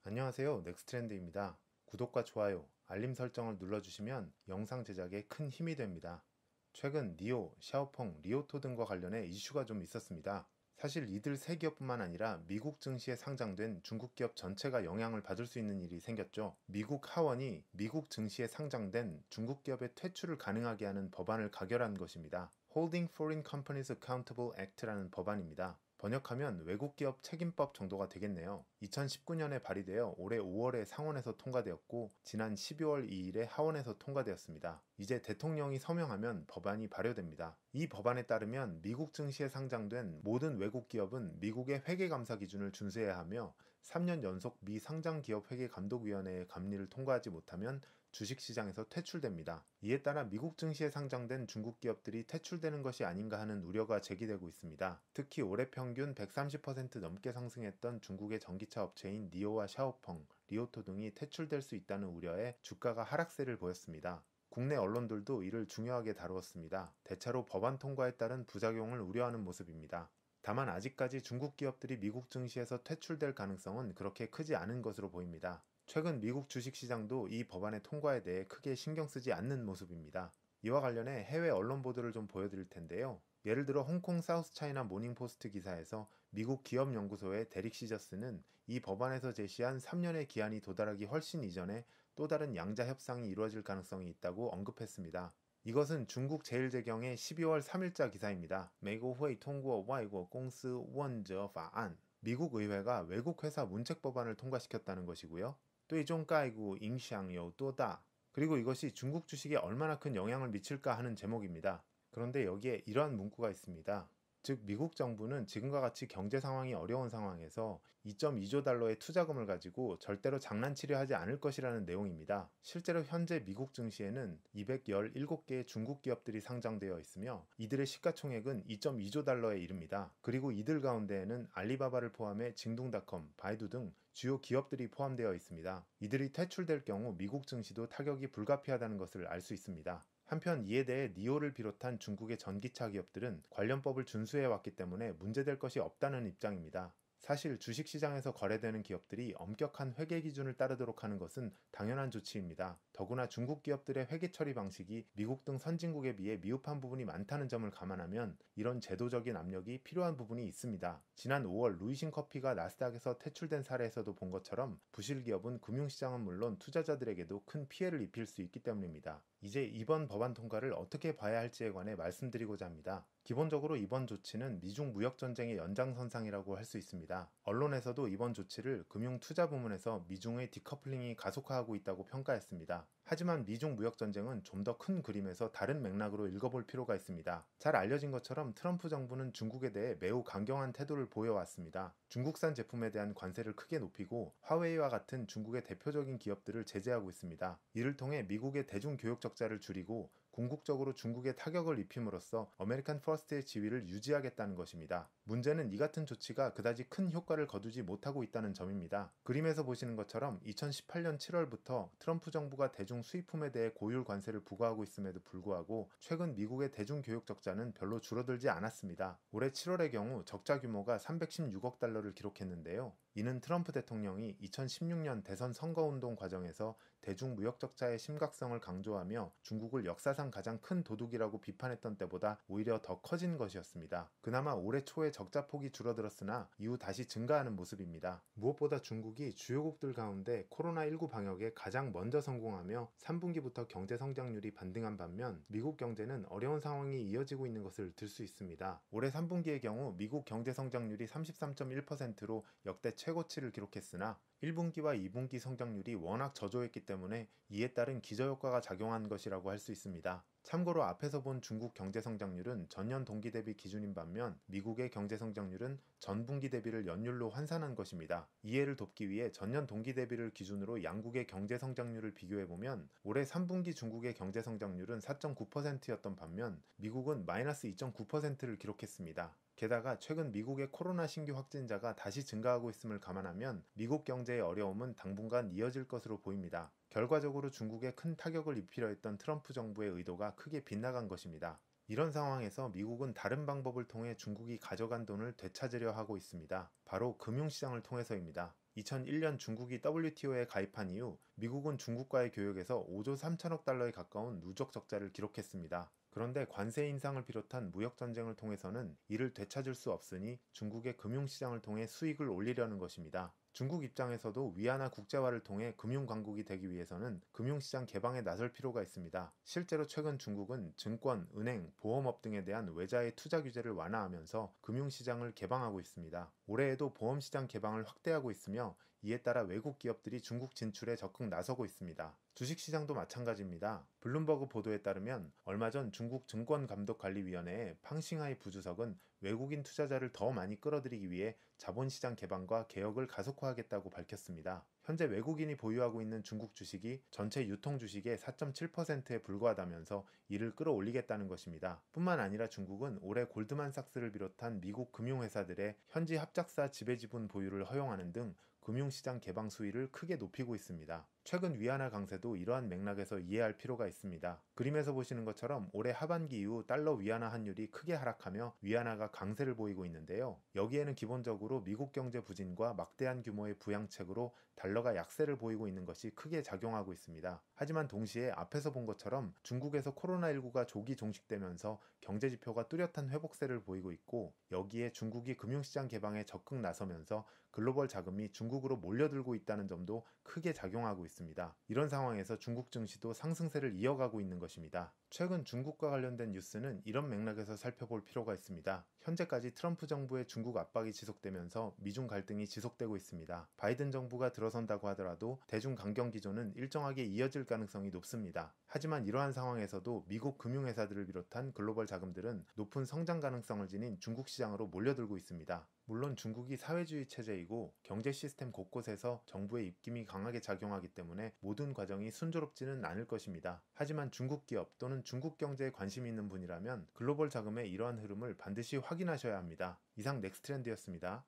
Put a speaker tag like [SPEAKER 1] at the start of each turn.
[SPEAKER 1] 안녕하세요. 넥스트렌드입니다. 구독과 좋아요, 알림 설정을 눌러주시면 영상 제작에 큰 힘이 됩니다. 최근 니오, 샤오펑, 리오토 등과 관련해 이슈가 좀 있었습니다. 사실 이들 세 기업뿐만 아니라 미국 증시에 상장된 중국 기업 전체가 영향을 받을 수 있는 일이 생겼죠. 미국 하원이 미국 증시에 상장된 중국 기업의 퇴출을 가능하게 하는 법안을 가결한 것입니다. Holding Foreign Companies Accountable Act라는 법안입니다. 번역하면 외국기업 책임법 정도가 되겠네요. 2019년에 발의되어 올해 5월에 상원에서 통과되었고 지난 12월 2일에 하원에서 통과되었습니다. 이제 대통령이 서명하면 법안이 발효됩니다. 이 법안에 따르면 미국 증시에 상장된 모든 외국 기업은 미국의 회계감사 기준을 준수해야 하며 3년 연속 미 상장기업회계감독위원회의 감리를 통과하지 못하면 주식시장에서 퇴출됩니다. 이에 따라 미국 증시에 상장된 중국 기업들이 퇴출되는 것이 아닌가 하는 우려가 제기되고 있습니다. 특히 올해 평균 130% 넘게 상승했던 중국의 전기차 업체인 니오와 샤오펑, 리오토 등이 퇴출될 수 있다는 우려에 주가가 하락세를 보였습니다. 국내 언론들도 이를 중요하게 다루었습니다. 대체로 법안 통과에 따른 부작용을 우려하는 모습입니다. 다만 아직까지 중국 기업들이 미국 증시에서 퇴출될 가능성은 그렇게 크지 않은 것으로 보입니다. 최근 미국 주식시장도 이 법안의 통과에 대해 크게 신경 쓰지 않는 모습입니다. 이와 관련해 해외 언론 보도를 좀 보여드릴 텐데요. 예를 들어 홍콩 사우스차이나 모닝포스트 기사에서 미국 기업연구소의 데릭 시저스는 이 법안에서 제시한 3년의 기한이 도달하기 훨씬 이전에 또 다른 양자 협상이 이루어질 가능성이 있다고 언급했습니다. 이것은 중국 제일제경의 12월 3일자 기사입니다. 美国会通过外国公司问责法案 미국 의회가 외국 회사 문책 법안을 통과시켰다는 것이고요. 对中概股影响有多大? 그리고 이것이 중국 주식에 얼마나 큰 영향을 미칠까 하는 제목입니다. 그런데 여기에 이러한 문구가 있습니다. 즉 미국 정부는 지금과 같이 경제 상황이 어려운 상황에서 2.2조 달러의 투자금을 가지고 절대로 장난치려 하지 않을 것이라는 내용입니다. 실제로 현재 미국 증시에는 217개의 중국 기업들이 상장되어 있으며 이들의 시가총액은 2.2조 달러에 이릅니다. 그리고 이들 가운데에는 알리바바를 포함해 징둥닷컴, 바이두 등 주요 기업들이 포함되어 있습니다. 이들이 퇴출될 경우 미국 증시도 타격이 불가피하다는 것을 알 수 있습니다. 한편 이에 대해 니오를 비롯한 중국의 전기차 기업들은 관련법을 준수해 왔기 때문에 문제될 것이 없다는 입장입니다. 사실 주식시장에서 거래되는 기업들이 엄격한 회계 기준을 따르도록 하는 것은 당연한 조치입니다. 더구나 중국 기업들의 회계 처리 방식이 미국 등 선진국에 비해 미흡한 부분이 많다는 점을 감안하면 이런 제도적인 압력이 필요한 부분이 있습니다. 지난 5월 루이신 커피가 나스닥에서 퇴출된 사례에서도 본 것처럼 부실 기업은 금융시장은 물론 투자자들에게도 큰 피해를 입힐 수 있기 때문입니다. 이제 이번 법안 통과를 어떻게 봐야 할지에 관해 말씀드리고자 합니다. 기본적으로 이번 조치는 미중 무역전쟁의 연장선상이라고 할 수 있습니다. 언론에서도 이번 조치를 금융투자 부문에서 미중의 디커플링이 가속화하고 있다고 평가했습니다. 하지만 미중 무역전쟁은 좀 더 큰 그림에서 다른 맥락으로 읽어볼 필요가 있습니다. 잘 알려진 것처럼 트럼프 정부는 중국에 대해 매우 강경한 태도를 보여왔습니다. 중국산 제품에 대한 관세를 크게 높이고 화웨이와 같은 중국의 대표적인 기업들을 제재하고 있습니다. 이를 통해 미국의 대중교육 적자를 줄이고 궁극적으로 중국에 타격을 입힘으로써 아메리칸 퍼스트의 지위를 유지하겠다는 것입니다. 문제는 이 같은 조치가 그다지 큰 효과를 거두지 못하고 있다는 점입니다. 그림에서 보시는 것처럼 2018년 7월부터 트럼프 정부가 대중 수입품에 대해 고율 관세를 부과하고 있음에도 불구하고 최근 미국의 대중교육 적자는 별로 줄어들지 않았습니다. 올해 7월의 경우 적자 규모가 316억 달러를 기록했는데요. 이는 트럼프 대통령이 2016년 대선 선거운동 과정에서 대중무역 적자의 심각성을 강조하며 중국을 역사상 가장 큰 도둑이라고 비판했던 때보다 오히려 더 커진 것이었습니다. 그나마 올해 초에 적자 폭이 줄어들었으나 이후 다시 증가하는 모습입니다. 무엇보다 중국이 주요국들 가운데 코로나19 방역에 가장 먼저 성공하며 3분기부터 경제 성장률이 반등한 반면 미국 경제는 어려운 상황이 이어지고 있는 것을 들 수 있습니다. 올해 3분기의 경우 미국 경제 성장률이 33.1%로 역대 최고치를 기록했으나 1분기와 2분기 성장률이 워낙 저조했기 때문에 이에 따른 기저효과가 작용한 것이라고 할 수 있습니다. 참고로 앞에서 본 중국 경제 성장률은 전년 동기 대비 기준인 반면 미국의 경제 성장률은 전분기 대비를 연율로 환산한 것입니다. 이해를 돕기 위해 전년 동기 대비를 기준으로 양국의 경제 성장률을 비교해보면 올해 3분기 중국의 경제 성장률은 4.9%였던 반면 미국은 마이너스 2.9%를 기록했습니다. 게다가 최근 미국의 코로나 신규 확진자가 다시 증가하고 있음을 감안하면 미국 경제의 어려움은 당분간 이어질 것으로 보입니다. 결과적으로 중국에 큰 타격을 입히려 했던 트럼프 정부의 의도가 크게 빗나간 것입니다. 이런 상황에서 미국은 다른 방법을 통해 중국이 가져간 돈을 되찾으려 하고 있습니다. 바로 금융시장을 통해서입니다. 2001년 중국이 WTO에 가입한 이후 미국은 중국과의 교역에서 5조 3천억 달러에 가까운 누적 적자를 기록했습니다. 그런데 관세 인상을 비롯한 무역 전쟁을 통해서는 이를 되찾을 수 없으니 중국의 금융시장을 통해 수익을 올리려는 것입니다. 중국 입장에서도 위안화 국제화를 통해 금융 강국이 되기 위해서는 금융시장 개방에 나설 필요가 있습니다. 실제로 최근 중국은 증권, 은행, 보험업 등에 대한 외자의 투자 규제를 완화하면서 금융시장을 개방하고 있습니다. 올해에도 보험시장 개방을 확대하고 있으며 이에 따라 외국 기업들이 중국 진출에 적극 나서고 있습니다. 주식시장도 마찬가지입니다. 블룸버그 보도에 따르면 얼마 전 중국 증권감독관리위원회의 팡싱하이 부주석은 외국인 투자자를 더 많이 끌어들이기 위해 자본시장 개방과 개혁을 가속화하겠다고 밝혔습니다. 현재 외국인이 보유하고 있는 중국 주식이 전체 유통 주식의 4.7%에 불과하다면서 이를 끌어올리겠다는 것입니다. 뿐만 아니라 중국은 올해 골드만삭스를 비롯한 미국 금융회사들의 현지 합작사 지배지분 보유를 허용하는 등 금융시장 개방 수위를 크게 높이고 있습니다. 최근 위안화 강세도 이러한 맥락에서 이해할 필요가 있습니다. 그림에서 보시는 것처럼 올해 하반기 이후 달러 위안화 환율이 크게 하락하며 위안화가 강세를 보이고 있는데요. 여기에는 기본적으로 미국 경제 부진과 막대한 규모의 부양책으로 달러가 약세를 보이고 있는 것이 크게 작용하고 있습니다. 하지만 동시에 앞에서 본 것처럼 중국에서 코로나19가 조기 종식되면서 경제지표가 뚜렷한 회복세를 보이고 있고, 여기에 중국이 금융시장 개방에 적극 나서면서 글로벌 자금이 중국으로 몰려들고 있다는 점도 크게 작용하고 있습니다. 이런 상황에서 중국 증시도 상승세를 이어가고 있는 것입니다. 최근 중국과 관련된 뉴스는 이런 맥락에서 살펴볼 필요가 있습니다. 현재까지 트럼프 정부의 중국 압박이 지속되면서 미중 갈등이 지속되고 있습니다. 바이든 정부가 들어선다고 하더라도 대중 강경 기조는 일정하게 이어질 가능성이 높습니다. 하지만 이러한 상황에서도 미국 금융회사들을 비롯한 글로벌 자금들은 높은 성장 가능성을 지닌 중국 시장으로 몰려들고 있습니다. 물론 중국이 사회주의 체제이고 경제 시스템 곳곳에서 정부의 입김이 강하게 작용하기 때문에 모든 과정이 순조롭지는 않을 것입니다. 하지만 중국 기업 또는 중국 경제에 관심이 있는 분이라면 글로벌 자금의 이러한 흐름을 반드시 확인하셔야 합니다. 이상 넥스트렌드였습니다.